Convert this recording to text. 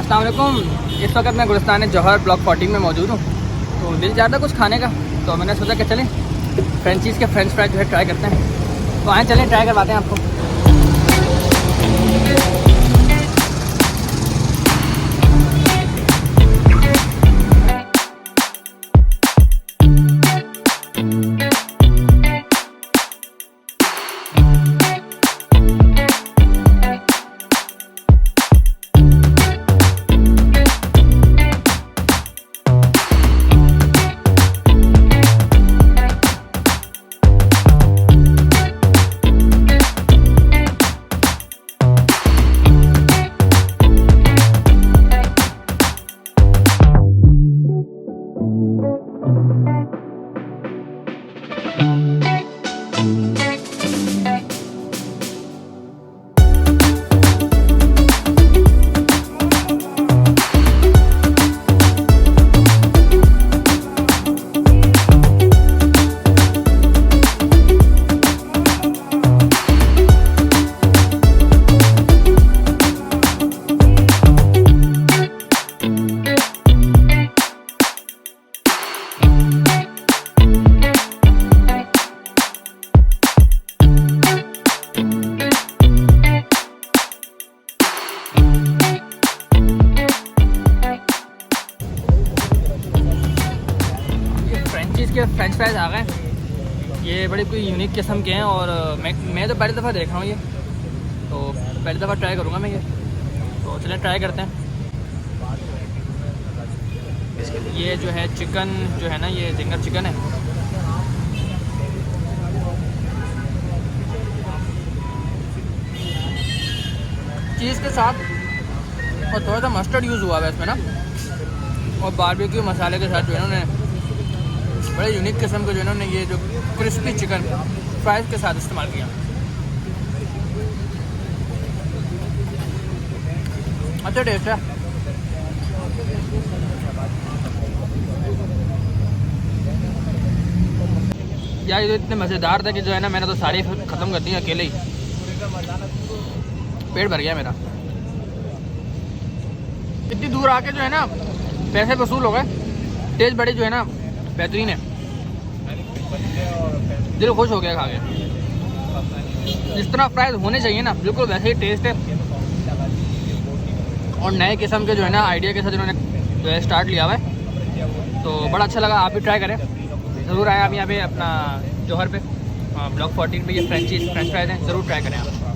अस्सलाम वालेकुम। इस वक्त मैं गुलिस्तान जौहर ब्लॉक 14 में मौजूद हूँ। तो दिल चाहता है कुछ खाने का, तो मैंने सोचा कि चलें फ्रेंचीज़ के फ्रेंच फ्राइज जो है ट्राई करते हैं। तो आए चलें ट्राई करवाते हैं आपको। फ्रेंचीज़ के फ्रेंच फ्राइज आ गए। ये बड़ी कोई यूनिक किस्म के हैं और मैं तो पहली दफ़ा देख रहा हूँ ये, तो पहली दफ़ा ट्राई करूँगा मैं ये। तो चलें ट्राई करते हैं। ये जो है चिकन जो है ना, ये जिंगर चिकन है। चीज़ के साथ और थोड़ा सा मस्टर्ड यूज़ हुआ है इसमें ना, और बारबेक्यू मसाले के साथ जो है इन्होंने बड़े यूनिक किस्म के जो इन्होंने ये जो क्रिस्पी चिकन फ्राइज के साथ इस्तेमाल किया। अच्छा टेस्ट है यार। ये तो इतने मज़ेदार था कि जो है ना, मैंने तो सारी ख़त्म कर दी अकेले ही। पेट भर गया मेरा। इतनी दूर आके जो है ना पैसे वसूल हो गए। टेस्ट बड़ी जो है ना बेहतरीन है, दिल खुश हो गया खा के। जिस तरह फ्राइज होने चाहिए ना, बिल्कुल वैसे ही टेस्ट है। और नए किस्म के जो है ना आइडिया के साथ इन्होंने जो है स्टार्ट लिया हुआ है। तो बड़ा अच्छा लगा। आप भी ट्राई करें ज़रूर। आए आप यहाँ पे अपना जौहर पे ब्लॉक 14 पे ये फ्रेंच फ्राइज हैं, ज़रूर ट्राई करें आप।